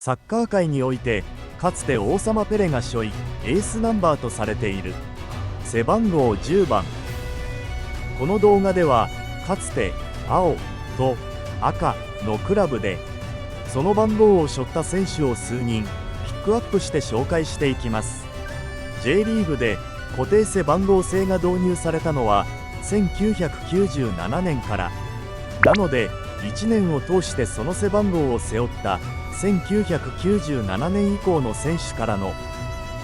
サッカー界においてかつて王様ペレが背負いエースナンバーとされている背番号10番。この動画ではかつて青と赤のクラブでその番号を背負った選手を数人ピックアップして紹介していきます。 J リーグで固定背番号制が導入されたのは1997年からなので、1年を通してその背番号を背負った1997年以降の選手からの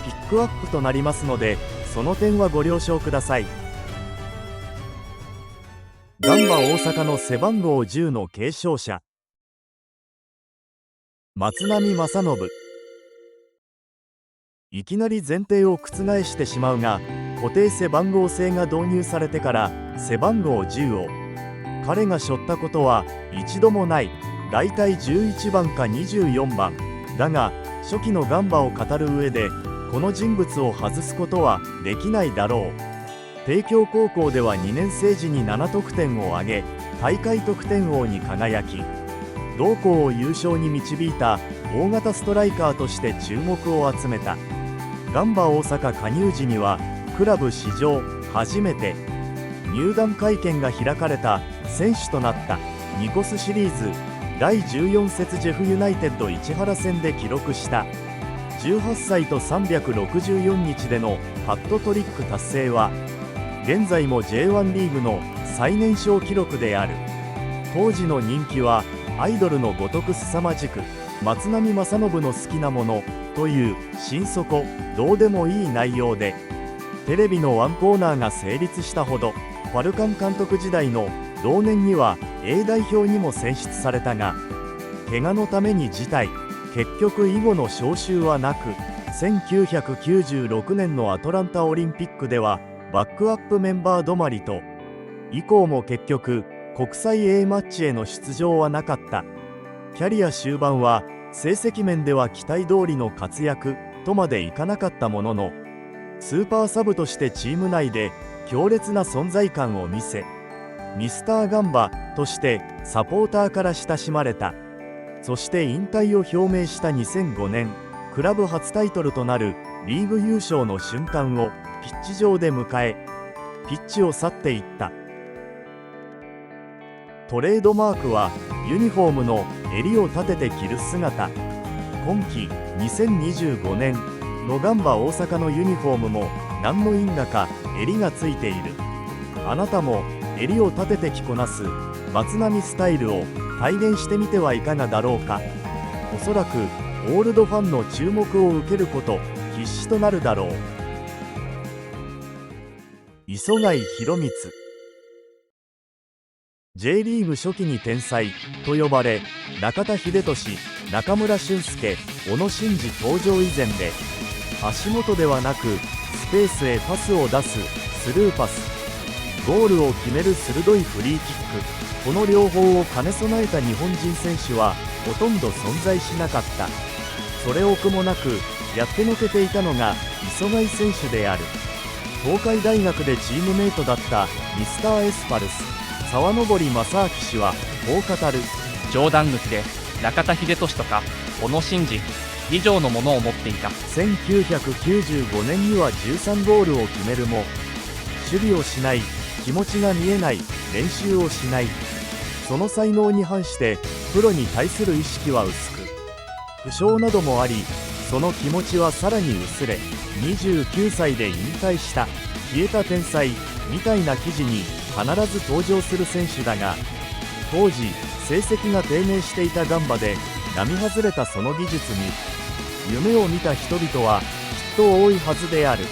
ピックアップとなりますので、その点はご了承ください。ガンバ大阪の背番号10の継承者、松波正信。いきなり前提を覆してしまうが、固定背番号制が導入されてから背番号10を彼が背負ったことは一度もない。だいたい11番か24番だが、初期のガンバを語る上でこの人物を外すことはできないだろう。帝京高校では2年生時に7得点を挙げ大会得点王に輝き、同校を優勝に導いた大型ストライカーとして注目を集めた。ガンバ大阪加入時にはクラブ史上初めて入団会見が開かれた選手となったニコスシリーズ第14節ジェフユナイテッド市原戦で記録した18歳と364日でのハットトリック達成は現在も J1 リーグの最年少記録である。当時の人気はアイドルのごとく凄まじく、松波正信の好きなものという心底どうでもいい内容で、テレビのワンコーナーが成立したほど、ファルカン監督時代の同年には A 代表にも選出されたが、怪我のために辞退。結局以後の招集はなく、1996年のアトランタオリンピックではバックアップメンバー止まりと、以降も結局国際 A マッチへの出場はなかった。キャリア終盤は成績面では期待通りの活躍とまでいかなかったものの、スーパーサブとしてチーム内で強烈な存在感を見せ、ミスターガンバとしてサポーターから親しまれた。そして引退を表明した2005年、クラブ初タイトルとなるリーグ優勝の瞬間をピッチ上で迎え、ピッチを去っていった。トレードマークはユニフォームの襟を立てて着る姿。今季2025年のガンバ大阪のユニフォームも何の因果か襟がついている。あなたも襟を立てて着こなす松波スタイルを体現してみてはいかがだろうか。おそらくオールドファンの注目を受けること必至となるだろう。磯貝博光。J リーグ初期に天才と呼ばれ、中田英寿、中村俊輔、小野伸二登場以前で、足元ではなくスペースへパスを出すスルーパス、ゴールを決める鋭いフリーキック、この両方を兼ね備えた日本人選手はほとんど存在しなかった。それを苦もなくやってのけていたのが磯貝選手である。東海大学でチームメイトだったミスターエスパルス沢登正明氏はこう語る。上段口で中田英寿とか小野伸二以上のものを持っていた。1995年には13ゴールを決めるも、守備をしない、気持ちが見えない、練習をしない、その才能に反してプロに対する意識は薄く、負傷などもあり、その気持ちはさらに薄れ、29歳で引退した、消えた天才みたいな記事に必ず登場する選手だが、当時成績が低迷していたガンバで並外れたその技術に夢を見た人々はきっと多いはずである。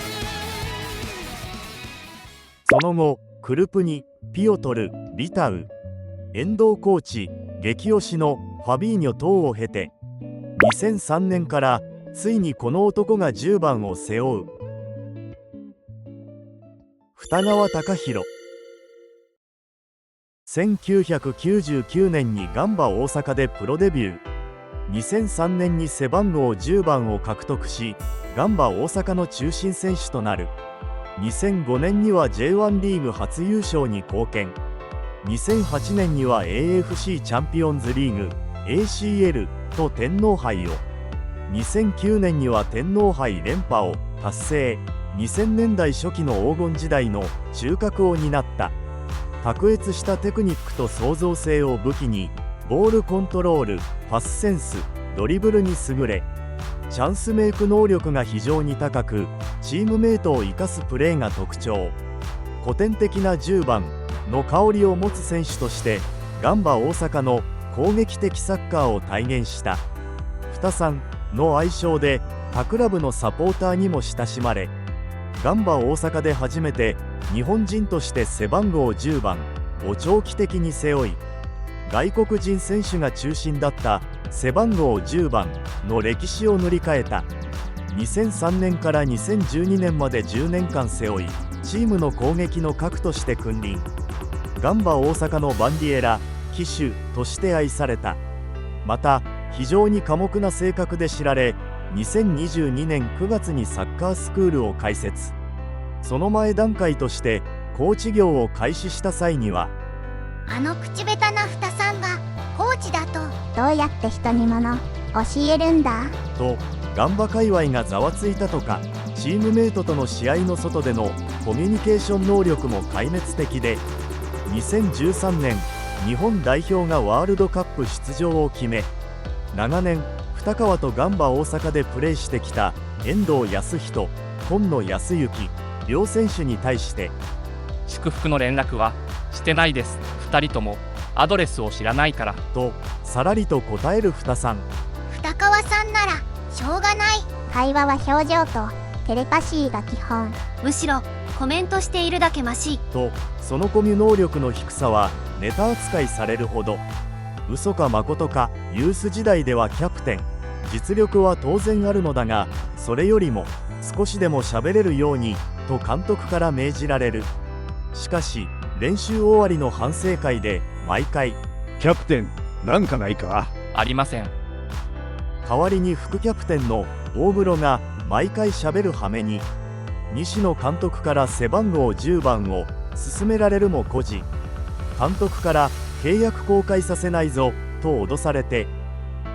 その後クルプニ、ピオトル、ビタウ、遠藤コーチ、激推しのファビーニョ等を経て、2003年からついにこの男が10番を背負う。二川貴大。1999年にガンバ大阪でプロデビュー。2003年に背番号10番を獲得し、ガンバ大阪の中心選手となる。2005年には J1 リーグ初優勝に貢献。2008年には AFC チャンピオンズリーグ ACL と天皇杯を、2009年には天皇杯連覇を達成。2000年代初期の黄金時代の中核を担った。卓越したテクニックと創造性を武器に、ボールコントロール、パスセンス、ドリブルに優れ、チャンスメイク能力が非常に高く、チームメイトを生かすプレーが特徴。古典的な10番の香りを持つ選手として、ガンバ大阪の攻撃的サッカーを体現した。二さんの愛称で他クラブのサポーターにも親しまれ、ガンバ大阪で初めて日本人として背番号10番を長期的に背負い、外国人選手が中心だった背番号10番の歴史を塗り替えた。2003年から2012年まで10年間背負い、チームの攻撃の核として君臨。ガンバ大阪のバンディエラ旗手として愛された。また非常に寡黙な性格で知られ、2022年9月にサッカースクールを開設。その前段階としてコーチ業を開始した際には、あの口下手な二さんがコーチだとどうやって人に物教えるんだとガンバ界隈がざわついたとか。チームメイトとの試合の外でのコミュニケーション能力も壊滅的で、2013年日本代表がワールドカップ出場を決め、長年二川とガンバ大阪でプレーしてきた遠藤康人、今野康之両選手に対して、祝福の連絡はしてないです。2人ともアドレスを知らないからとさらりと答える二さん。二川さんならしょうがない。会話は表情とテレパシーが基本。むしろコメントしているだけマシと、そのコミュ能力の低さはネタ扱いされるほど。嘘か誠か、ユース時代ではキャプテン、実力は当然あるのだが、それよりも少しでも喋れるようにと監督から命じられる。しかし練習終わりの反省会で毎回キャプテンなんかないか。ありません。代わりに副キャプテンの大室が毎回喋る羽目に、西野監督から背番号10番を勧められるも孤児。監督から契約更改させないぞと脅されて、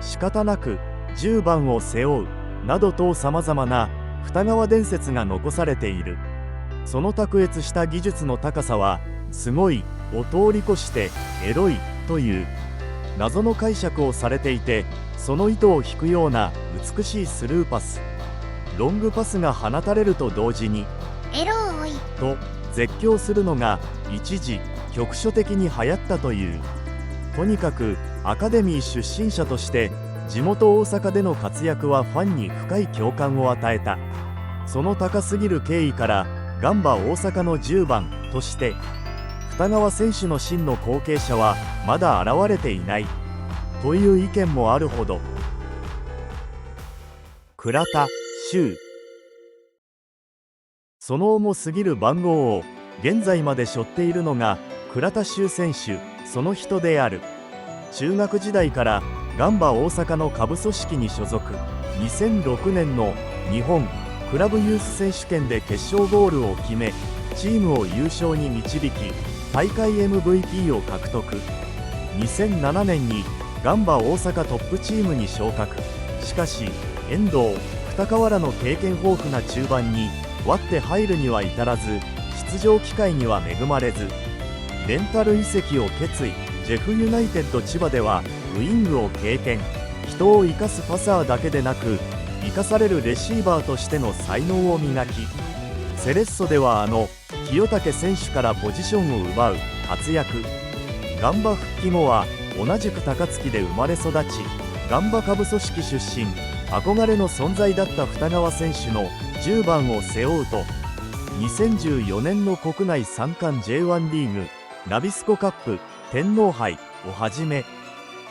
仕方なく10番を背負うなどとさまざまな二川伝説が残されている。その卓越した技術の高さは、すごいを通り越してエロいという謎の解釈をされていて、その糸を引くような美しいスルーパス、ロングパスが放たれると同時にエロ多いと絶叫するのが一時局所的に流行ったという。とにかくアカデミー出身者として地元大阪での活躍はファンに深い共感を与えた。その高すぎる経緯からガンバ大阪の10番として二川選手の真の後継者はまだ現れていないという意見もあるほど。倉田修、その重すぎる番号を現在まで背負っているのが倉田修選手その人である。中学時代からガンバ大阪の下部組織に所属。2006年の日本クラブユース選手権で決勝ゴールを決め、チームを優勝に導き大会 MVP を獲得。2007年にガンバ大阪トップチームに昇格。しかし遠藤、二川らの経験豊富な中盤に割って入るには至らず、出場機会には恵まれず、レンタル移籍を決意。ジェフユナイテッド千葉ではウイングを経験。人を生かすパサーだけでなく、生かされるレシーバーとしての才能を磨き、セレッソでは清武選手からポジションを奪う活躍。ガンバ復帰後は同じく高槻で生まれ育ち、ガンバ下部組織出身、憧れの存在だった二川選手の10番を背負うと、2014年の国内3冠 J1 リーグナビスコカップ天皇杯をはじめ、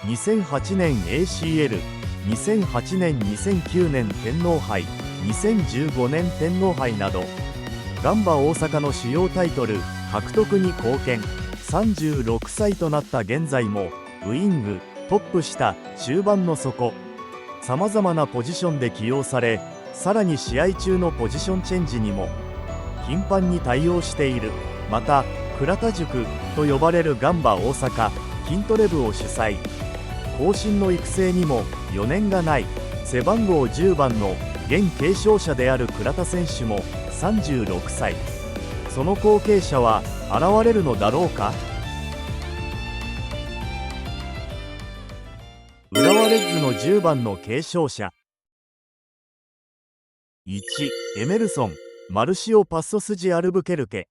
2008年 ACL、2008年2009年天皇杯、2015年天皇杯などガンバ大阪の主要タイトル獲得に貢献。36歳となった現在もウイングトップ下中盤の底、さまざまなポジションで起用され、さらに試合中のポジションチェンジにも頻繁に対応している。また倉田塾と呼ばれるガンバ大阪筋トレ部を主催。後進の育成にも余念がない。背番号10番の現継承者である倉田選手も36歳。その後継者は現れるのだろうか。浦和レッズの10番の継承者。1、エメルソン・マルシオ・パッソスジ・アルブケルケ。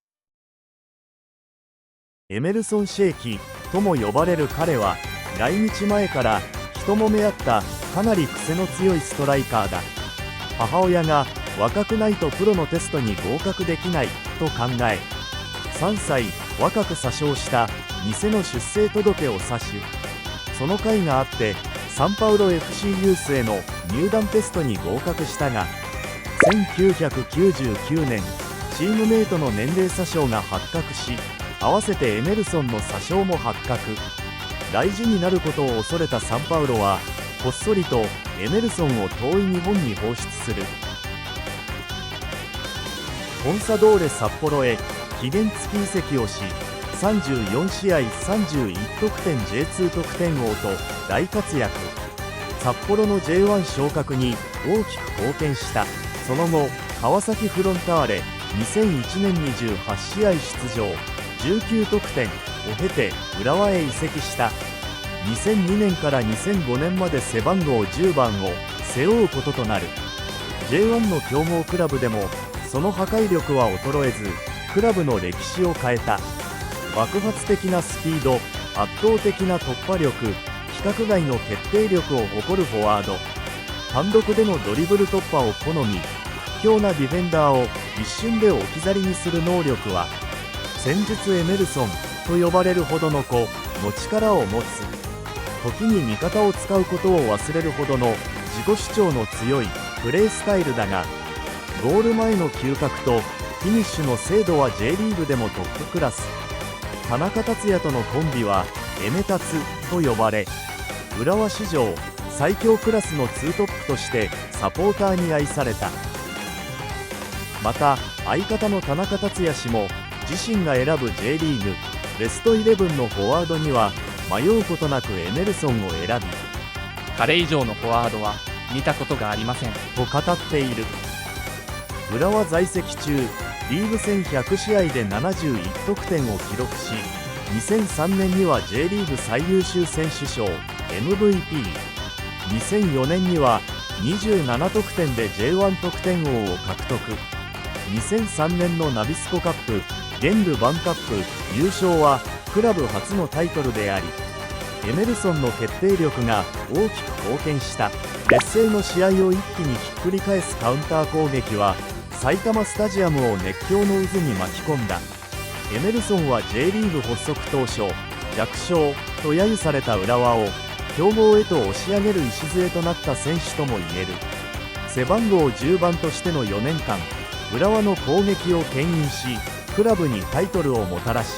エメルソン・シェーキとも呼ばれる彼は、来日前から人もめ合ったかなり癖の強いストライカーだ。母親が若くないとプロのテストに合格できないと考え、3歳若く詐称した偽の出生届を詐取。その甲斐があってサンパウロ FC ユースへの入団テストに合格したが、1999年チームメイトの年齢詐称が発覚し、合わせてエメルソンの詐称も発覚。大事になることを恐れたサンパウロはこっそりとエメルソンを遠い日本に放出する。コンサドーレ札幌へ期限付き移籍をし、34試合31得点 J2 得点王と大活躍。札幌の J1 昇格に大きく貢献した。その後川崎フロンターレ2001年28試合出場19得点を経て浦和へ移籍した。2002年から2005年まで背番号10番を背負うこととなる。 J1 の強豪クラブでもその破壊力は衰えず、クラブの歴史を変えた。爆発的なスピード、圧倒的な突破力、規格外の決定力を誇るフォワード。単独でのドリブル突破を好み、屈強なディフェンダーを一瞬で置き去りにする能力は、戦術エメルソンと呼ばれるほどの子の力を持つ。時に味方を使うことを忘れるほどの自己主張の強いプレースタイルだが、ゴール前の嗅覚とフィニッシュの精度は J リーグでもトップクラス。田中達也とのコンビはエメタツと呼ばれ、浦和史上最強クラスのツートップとしてサポーターに愛された。また相方の田中達也氏も自身が選ぶ J リーグベストイレブンのフォワードには迷うことなくエメルソンを選び、彼以上のフォワードは見たことがありませんと語っている。浦和在籍中リーグ戦100試合で71得点を記録し、2003年には J リーグ最優秀選手賞 MVP、2004 年には27得点で J1 得点王を獲得。2003年のナビスコカップゲンルバンカップ優勝はクラブ初のタイトルであり、エメルソンの決定力が大きく貢献した。劣勢の試合を一気にひっくり返すカウンター攻撃は埼玉スタジアムを熱狂の渦に巻き込んだ。エメルソンは J リーグ発足当初弱小と揶揄された浦和を強豪へと押し上げる礎となった選手ともいえる。背番号10番としての4年間、浦和の攻撃を牽引し、クラブにタイトルをもたらし、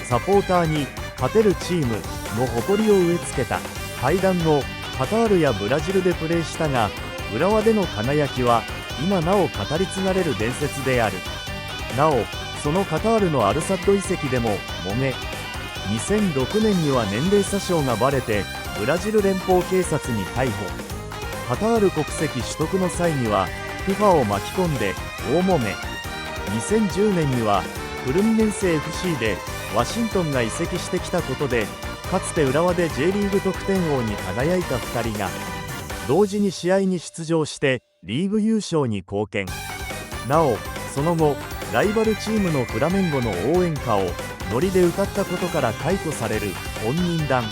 サポーターに勝てるチームの誇りを植え付けた。退団後カタールやブラジルでプレーしたが、浦和での輝きは今なお語り継がれる伝説である。なおそのカタールのアルサッド移籍でも揉め、2006年には年齢詐称がバレてブラジル連邦警察に逮捕。カタール国籍取得の際には FIFA を巻き込んで大揉め。2010年にはフルミネンセ FC でワシントンが移籍してきたことで、かつて浦和で J リーグ得点王に輝いた2人が同時に試合に出場してリーグ優勝に貢献。なおその後ライバルチームのフラメンゴの応援歌をノリで歌ったことから解雇される本人談。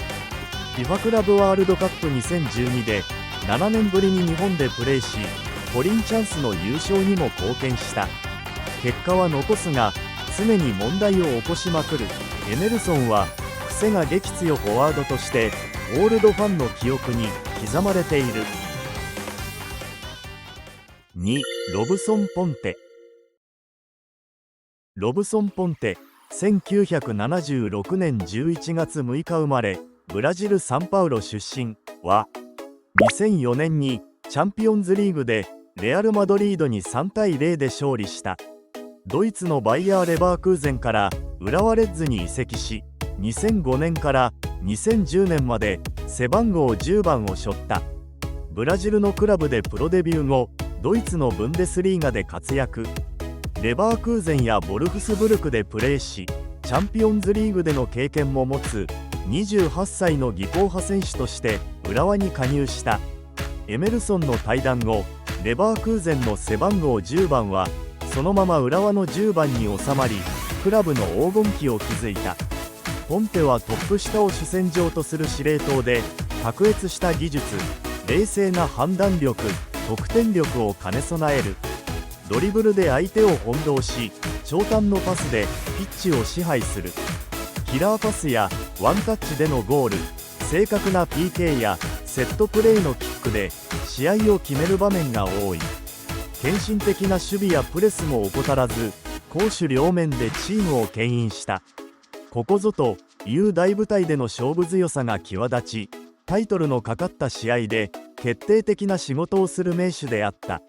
FIFA クラブワールドカップ2012で7年ぶりに日本でプレーし、コリンチャンスの優勝にも貢献した。結果は残すが常に問題を起こしまくるエメルソンは、癖が激強フォワードとしてオールドファンの記憶に刻まれている。2. ロブソン・ポンテ。ロブソン・ポンテ、1976年11月6日生まれ、ブラジル・サンパウロ出身は、2004年にチャンピオンズリーグでレアル・マドリードに3対0で勝利した。ドイツのバイヤー・レバークーゼンから浦和レッズに移籍し、2005年から2010年まで背番号10番を背負った。ブラジルのクラブでプロデビュー後、ドイツのブンデスリーガで活躍。レバークーゼンやボルフスブルクでプレーし、チャンピオンズリーグでの経験も持つ28歳の技巧派選手として浦和に加入した。エメルソンの退団後、レバークーゼンの背番号10番はそのまま浦和の10番に収まり、クラブの黄金期を築いた。ポンテはトップ下を主戦場とする司令塔で、卓越した技術、冷静な判断力、得点力を兼ね備える。ドリブルで相手を翻弄し、長短のパスでピッチを支配する。キラーパスやワンタッチでのゴール、正確な PK やセットプレーのキックで試合を決める場面が多い。献身的な守備やプレスも怠らず、攻守両面でチームを牽引した。ここぞという大舞台での勝負強さが際立ち、タイトルのかかった試合で決定的な仕事をする名手であった。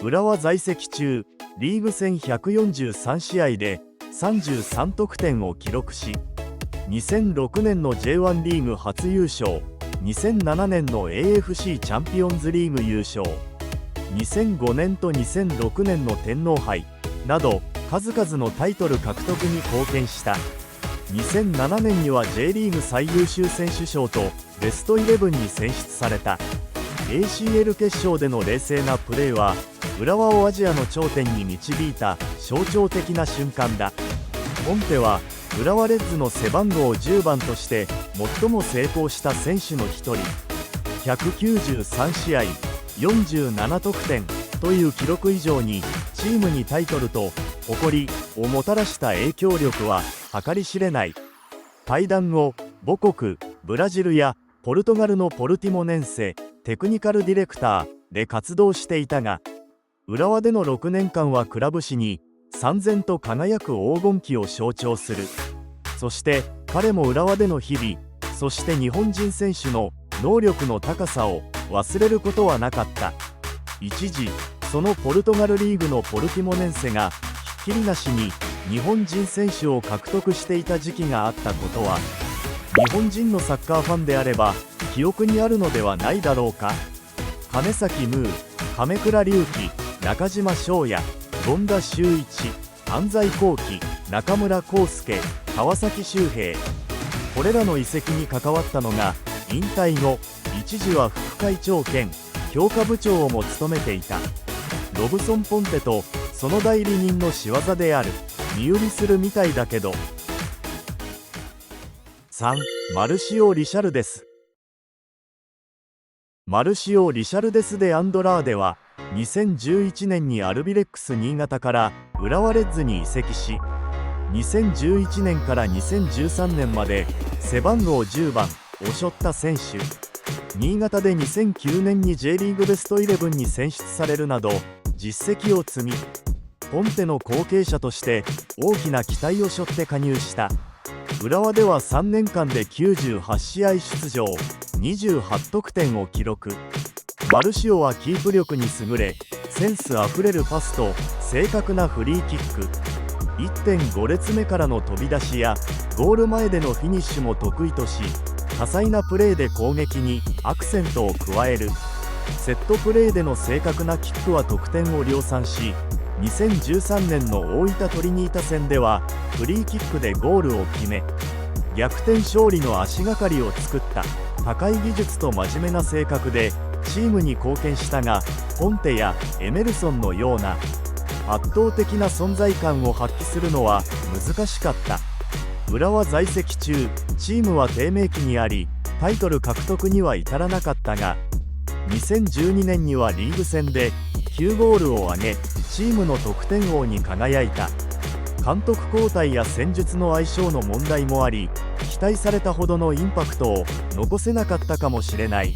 浦和在籍中、リーグ戦143試合で33得点を記録し、2006年の J1 リーグ初優勝、2007年の AFC チャンピオンズリーグ優勝、2005年と2006年の天皇杯など数々のタイトル獲得に貢献した。2007年には J リーグ最優秀選手賞とベストイレブンに選出された。 ACL 決勝での冷静なプレーは浦和をアジアの頂点に導いた象徴的な瞬間だ。ポンテは浦和レッズの背番号10番として最も成功した選手の一人。193試合47得点という記録以上にチームにタイトルと誇りをもたらした影響力は計り知れない。退団後、母国ブラジルやポルトガルのポルティモネンセテクニカルディレクターで活動していたが、浦和での6年間はクラブ史に燦然と輝く黄金期を象徴する。そして彼も浦和での日々、そして日本人選手の能力の高さを忘れることはなかった。一時そのポルトガルリーグのポルティモネンセがひっきりなしに日本人選手を獲得していた時期があったことは、日本人のサッカーファンであれば記憶にあるのではないだろうか。金崎ムー、亀倉隆輝、中島翔也、権田修一、安西幸輝、中村康介、川崎修平、これらの移籍に関わったのが引退後、一時は副会長兼強化部長をも務めていたロブソン・ポンテとその代理人の仕業である。身売りするみたいだけど。3. マルシオ・リシャルデス。マルシオ・リシャルデス・デ・アンドラーデは2011年にアルビレックス新潟から浦和レッズに移籍し、2011年から2013年まで背番号10番を背負った選手。新潟で2009年に J リーグベストイレブンに選出されるなど実績を積み、ポンテの後継者として大きな期待を背負って加入した。浦和では3年間で98試合出場、28得点を記録。マルシオはキープ力に優れ、センスあふれるパスと正確なフリーキック、1.5 列目からの飛び出しやゴール前でのフィニッシュも得意とし、多彩なプレーで攻撃にアクセントを加える。セットプレーでの正確なキックは得点を量産し、2013年の大分トリニータ戦ではフリーキックでゴールを決め、逆転勝利の足がかりを作った。高い技術と真面目な性格でチームに貢献したが、ポンテやエメルソンのような圧倒的な存在感を発揮するのは難しかった。浦和在籍中、チームは低迷期にあり、タイトル獲得には至らなかったが、2012年にはリーグ戦で9ゴールを挙げ、チームの得点王に輝いた。監督交代や戦術の相性の問題もあり、期待されたほどのインパクトを残せなかったかもしれない。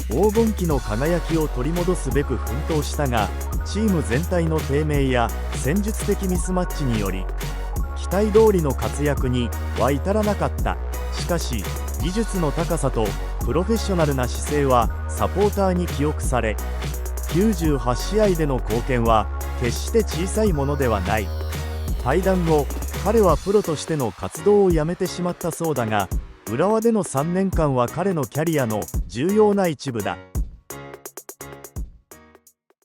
黄金期の輝きを取り戻すべく奮闘したが、チーム全体の低迷や戦術的ミスマッチにより期待通りの活躍には至らなかった。しかし技術の高さとプロフェッショナルな姿勢はサポーターに記憶され、98試合での貢献は決して小さいものではない。退団後、彼はプロとしての活動をやめてしまったそうだが、浦和での3年間は彼のキャリアの重要な一部だ。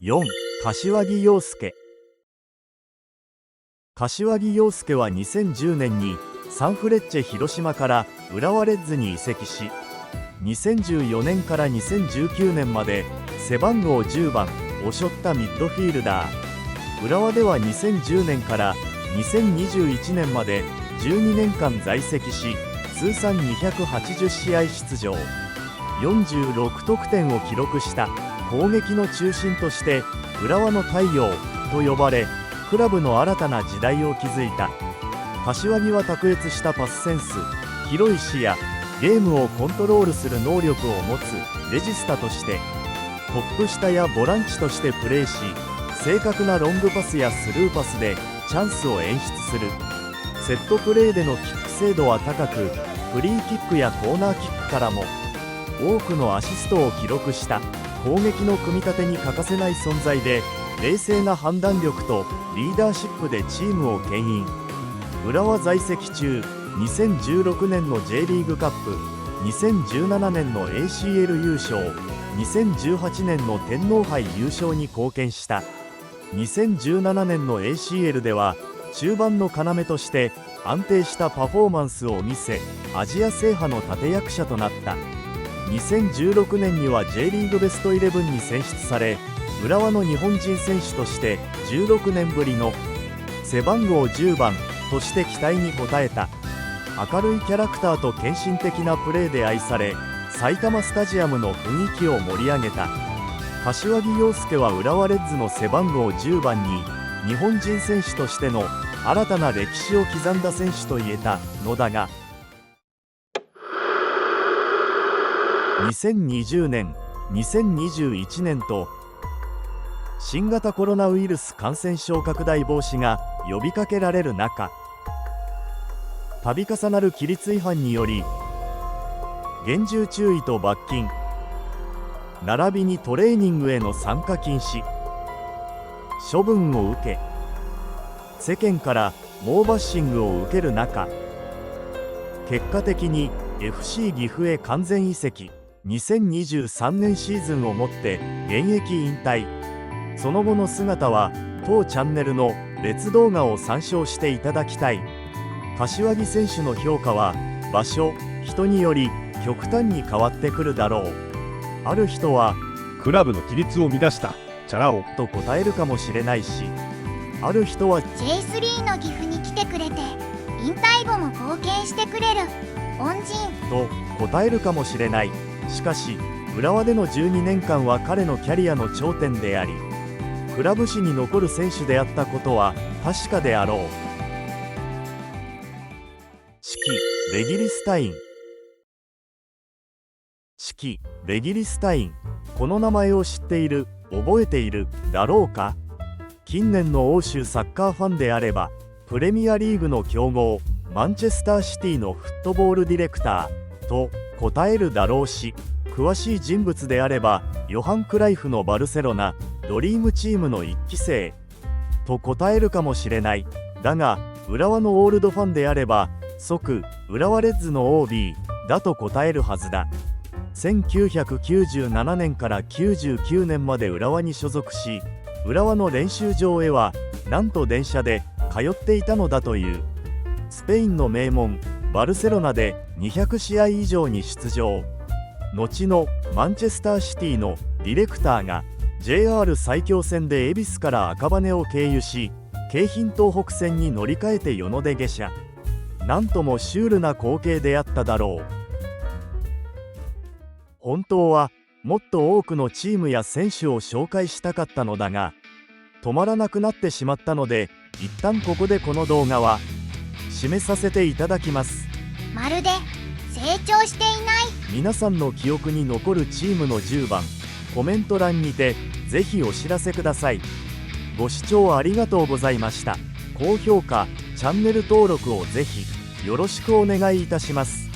4. 柏木陽介。柏木陽介は2010年にサンフレッチェ広島から浦和レッズに移籍し、2014年から2019年まで背番号10番を背負ったミッドフィールダー。浦和では2010年から2021年まで12年間在籍し、通算280試合出場、46得点を記録した攻撃の中心として浦和の太陽と呼ばれ、クラブの新たな時代を築いた。柏木は卓越したパスセンス、広い視野、ゲームをコントロールする能力を持つレジスタとして、トップ下やボランチとしてプレーし、正確なロングパスやスルーパスでチャンスを演出する。セットプレーでのキック精度は高く、フリーキックやコーナーキックからも多くのアシストを記録した攻撃の組み立てに欠かせない存在で、冷静な判断力とリーダーシップでチームを牽引。浦和在籍中、2016年の J リーグカップ、2017年の ACL 優勝、2018年の天皇杯優勝に貢献した。2017年の ACL では中盤の要として安定したパフォーマンスを見せ、アジア制覇の立役者となった。2016年には J リーグベストイレブンに選出され、浦和の日本人選手として16年ぶりの背番号10番として期待に応えた。明るいキャラクターと献身的なプレーで愛され、埼玉スタジアムの雰囲気を盛り上げた。柏木陽介は浦和レッズの背番号10番に日本人選手としての新たな歴史を刻んだ選手と言えたのだが、2020年、2021年と新型コロナウイルス感染症拡大防止が呼びかけられる中、度重なる規律違反により厳重注意と罰金、並びにトレーニングへの参加禁止、処分を受け、世間から猛バッシングを受ける中、結果的に FC 岐阜へ完全移籍、2023年シーズンをもって現役引退。その後の姿は当チャンネルの別動画を参照していただきたい。柏木選手の評価は場所、人により極端に変わってくるだろう。ある人はクラブの規律を乱したチャラ男と答えるかもしれないし、ある人は J3 の岐阜に来てくれて引退後も貢献してくれる恩人と答えるかもしれない。しかし浦和での12年間は彼のキャリアの頂点であり、クラブ史に残る選手であったことは確かであろう。四季レギリスタイン。四季レギリスタイン、この名前を知っている、覚えているだろうか。近年の欧州サッカーファンであれば、プレミアリーグの強豪マンチェスターシティのフットボールディレクターと答えるだろうし、詳しい人物であればヨハン・クライフのバルセロナドリームチームの1期生と答えるかもしれない。だが浦和のオールドファンであれば即浦和レッズの OB だと答えるはずだ。1997年から99年まで浦和に所属し、浦和の練習場へはなんと電車で通っていたのだという。スペインの名門バルセロナで200試合以上に出場。後のマンチェスターシティのディレクターが JR 埼京線で恵比寿から赤羽を経由し、京浜東北線に乗り換えて与野で下車。なんともシュールな光景であっただろう。本当はもっと多くのチームや選手を紹介したかったのだが、止まらなくなってしまったので、一旦ここでこの動画は締めさせていただきます。まるで成長していない。皆さんの記憶に残るチームの10番、コメント欄にてぜひお知らせください。ご視聴ありがとうございました。高評価、チャンネル登録をぜひよろしくお願いいたします。